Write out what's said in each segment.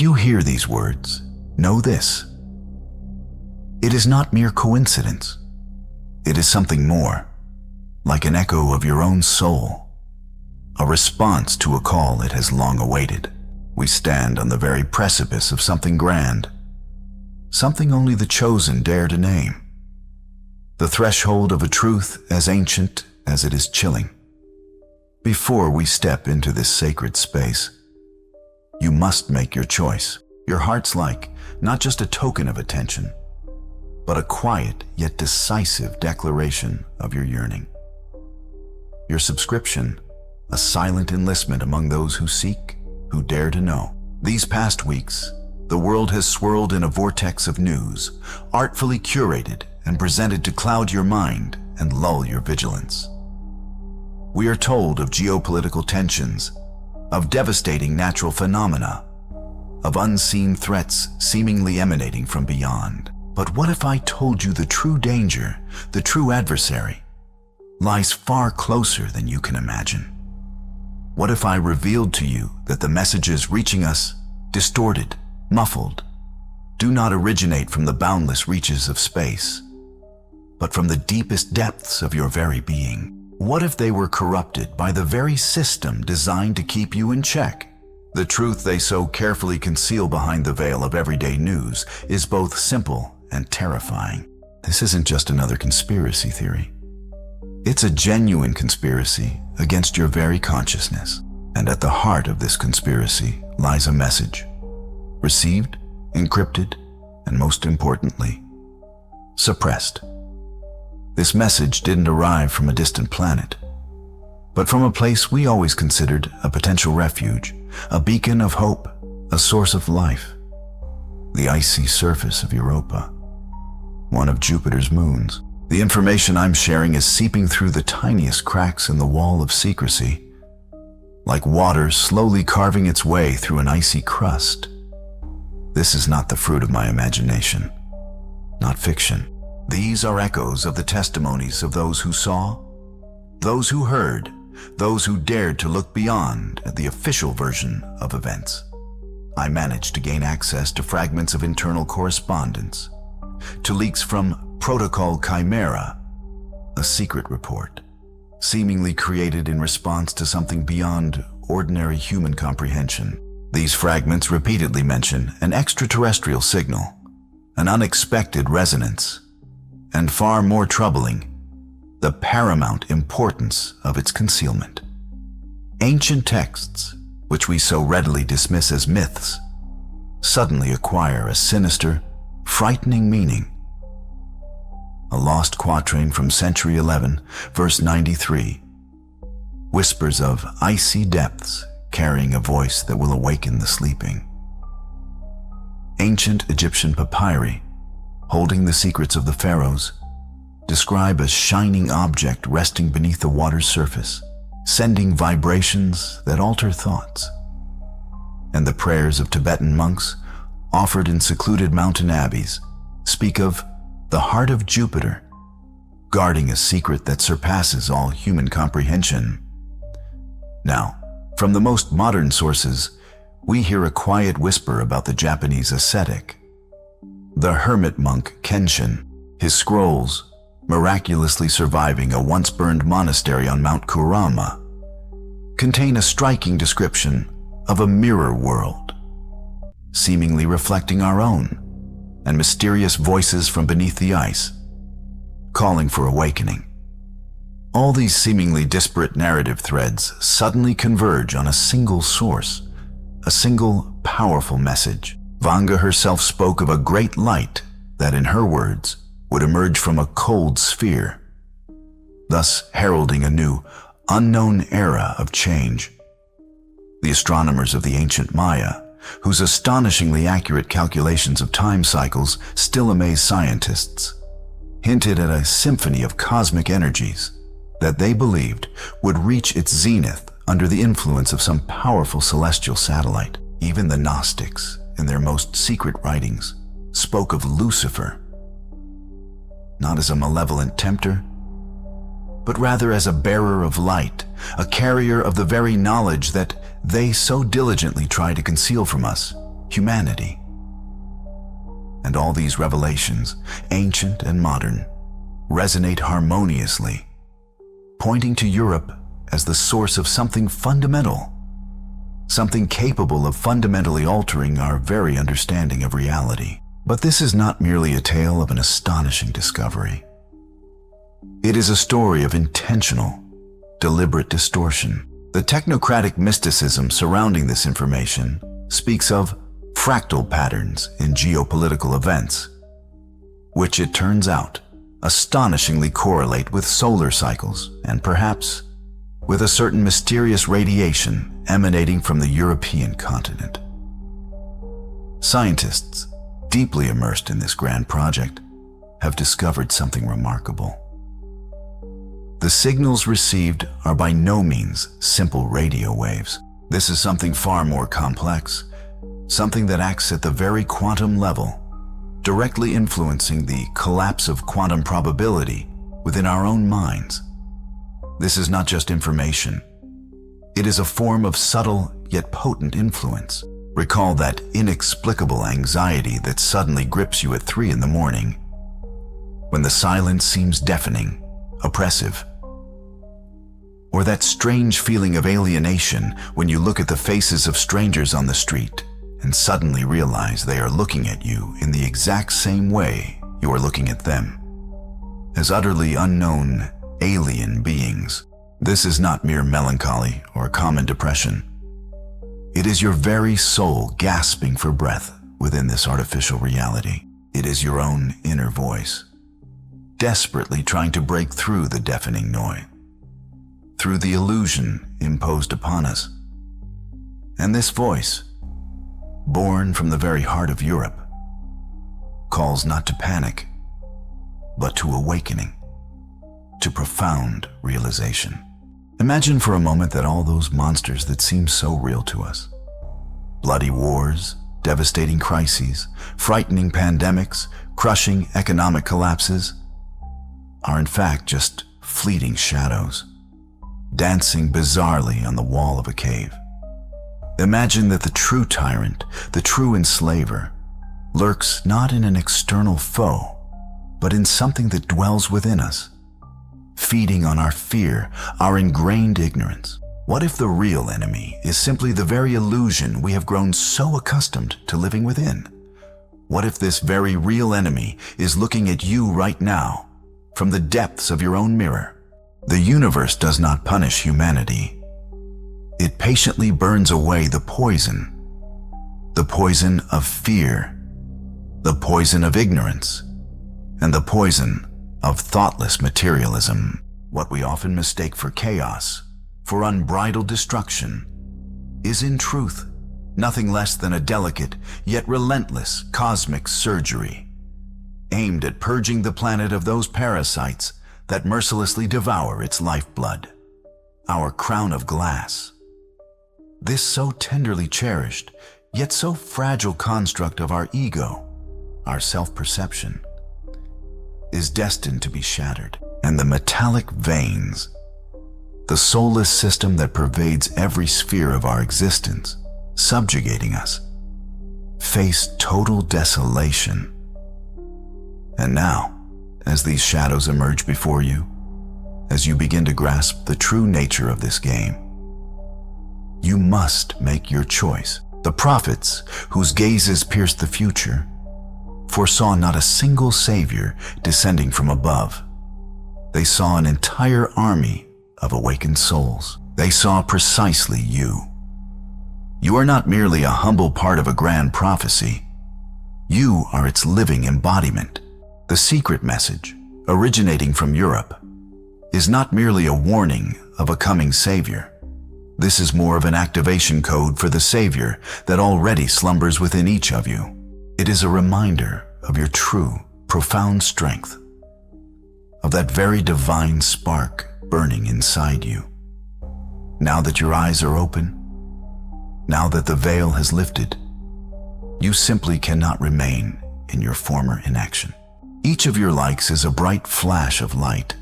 you hear these words, know this. It is not mere coincidence. It is something more, like an echo of your own soul, a response to a call it has long awaited. We stand on the very precipice of something grand, something only the chosen dare to name, the threshold of a truth as ancient as it is chilling. Before we step into this sacred space, you must make your choice. Your heart's like not just a token of attention, but a quiet yet decisive declaration of your yearning. Your subscription, a silent enlistment among those who seek, who dare to know. These past weeks, the world has swirled in a vortex of news, artfully curated and presented to cloud your mind and lull your vigilance. We are told of geopolitical tensions, of devastating natural phenomena, of unseen threats seemingly emanating from beyond. But what if I told you the true danger, the true adversary, lies far closer than you can imagine? What if I revealed to you that the messages reaching us, distorted, muffled, do not originate from the boundless reaches of space, but from the deepest depths of your very being? What if they were corrupted by the very system designed to keep you in check? The truth they so carefully conceal behind the veil of everyday news is both simple and terrifying. This isn't just another conspiracy theory. It's a genuine conspiracy against your very consciousness. And at the heart of this conspiracy lies a message, received, encrypted, and most importantly, suppressed. This message didn't arrive from a distant planet, but from a place we always considered a potential refuge, a beacon of hope, a source of life. The icy surface of Europa, one of Jupiter's moons. The information I'm sharing is seeping through the tiniest cracks in the wall of secrecy, like water slowly carving its way through an icy crust. This is not the fruit of my imagination, not fiction. These are echoes of the testimonies of those who saw, those who heard, those who dared to look beyond the official version of events. I managed to gain access to fragments of internal correspondence, to leaks from Protocol Chimera, a secret report, seemingly created in response to something beyond ordinary human comprehension. These fragments repeatedly mention an extraterrestrial signal, an unexpected resonance, and far more troubling, the paramount importance of its concealment. Ancient texts, which we so readily dismiss as myths, suddenly acquire a sinister, frightening meaning. A lost quatrain from century 11, verse 93, whispers of icy depths carrying a voice that will awaken the sleeping. Ancient Egyptian papyri, holding the secrets of the pharaohs, describe a shining object resting beneath the water's surface, sending vibrations that alter thoughts. And the prayers of Tibetan monks, offered in secluded mountain abbeys, speak of the heart of Jupiter, guarding a secret that surpasses all human comprehension. Now, from the most modern sources, we hear a quiet whisper about the Japanese ascetic, the hermit monk Kenshin. His scrolls, miraculously surviving a once-burned monastery on Mount Kurama, contain a striking description of a mirror world, seemingly reflecting our own, and mysterious voices from beneath the ice, calling for awakening. All these seemingly disparate narrative threads suddenly converge on a single source, a single powerful message. Vanga herself spoke of a great light that, in her words, would emerge from a cold sphere, thus heralding a new, unknown era of change. The astronomers of the ancient Maya, whose astonishingly accurate calculations of time cycles still amaze scientists, hinted at a symphony of cosmic energies that they believed would reach its zenith under the influence of some powerful celestial satellite. Even the Gnostics, in their most secret writings, spoke of Lucifer, not as a malevolent tempter, but rather as a bearer of light, a carrier of the very knowledge that they so diligently try to conceal from us. humanity. And all these revelations, ancient and modern, resonate harmoniously, pointing to Europe as the source of something fundamental, something capable of fundamentally altering our very understanding of reality. But this is not merely a tale of an astonishing discovery. It is a story of intentional, deliberate distortion. The technocratic mysticism surrounding this information speaks of fractal patterns in geopolitical events, which it turns out astonishingly correlate with solar cycles and perhaps with a certain mysterious radiation emanating from the European continent. Scientists, deeply immersed in this grand project, have discovered something remarkable. The signals received are by no means simple radio waves. This is something far more complex, something that acts at the very quantum level, directly influencing the collapse of quantum probability within our own minds. This is not just information. It is a form of subtle yet potent influence. Recall that inexplicable anxiety that suddenly grips you at 3 in the morning, when the silence seems deafening, oppressive. Or that strange feeling of alienation when you look at the faces of strangers on the street and suddenly realize they are looking at you in the exact same way you are looking at them, as utterly unknown, alien beings. This is not mere melancholy or common depression. It is your very soul gasping for breath within this artificial reality. It is your own inner voice, desperately trying to break through the deafening noise, through the illusion imposed upon us. And this voice, born from the very heart of Europe, calls not to panic, but to awakening, to profound realization. Imagine for a moment that all those monsters that seem so real to us, bloody wars, devastating crises, frightening pandemics, crushing economic collapses, are in fact just fleeting shadows, dancing bizarrely on the wall of a cave. Imagine that the true tyrant, the true enslaver, lurks not in an external foe, but in something that dwells within us, feeding on our fear, our ingrained ignorance. What if the real enemy is simply the very illusion we have grown so accustomed to living within? What if this very real enemy is looking at you right now from the depths of your own mirror? The universe does not punish humanity. It patiently burns away the poison of fear, the poison of ignorance, and the poison of thoughtless materialism. What we often mistake for chaos, for unbridled destruction, is in truth nothing less than a delicate yet relentless cosmic surgery, aimed at purging the planet of those parasites that mercilessly devour its lifeblood, our crown of glass. This so tenderly cherished, yet so fragile construct of our ego, our self-perception, is destined to be shattered, and the metallic veins, the soulless system that pervades every sphere of our existence, subjugating us, face total desolation. And now, as these shadows emerge before you, as you begin to grasp the true nature of this game, you must make your choice. The prophets, whose gazes pierced the future, foresaw not a single savior descending from above. They saw an entire army of awakened souls. They saw precisely you. You are not merely a humble part of a grand prophecy. You are its living embodiment. The secret message, originating from Europe, is not merely a warning of a coming savior. This is more of an activation code for the savior that already slumbers within each of you. It is a reminder of your true, profound strength, of that very divine spark burning inside you. Now that your eyes are open, now that the veil has lifted, you simply cannot remain in your former inaction. Each of your likes is a bright flash of light,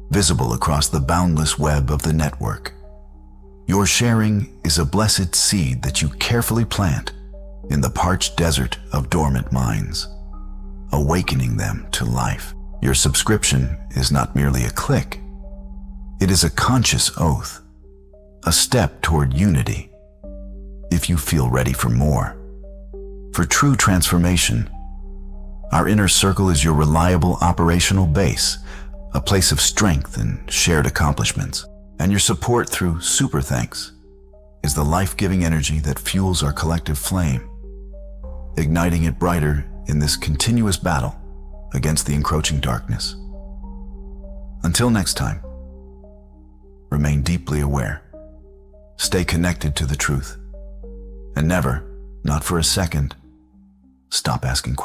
visible across the boundless web of the network. Your sharing is a blessed seed that you carefully plant, in the parched desert of dormant minds, awakening them to life. Your subscription is not merely a click. It is a conscious oath, a step toward unity. If you feel ready for more, for true transformation, our inner circle is your reliable operational base, a place of strength and shared accomplishments. And your support through super thanks is the life-giving energy that fuels our collective flame, igniting it brighter in this continuous battle against the encroaching darkness. Until next time, remain deeply aware, stay connected to the truth, and never, not for a second, stop asking questions.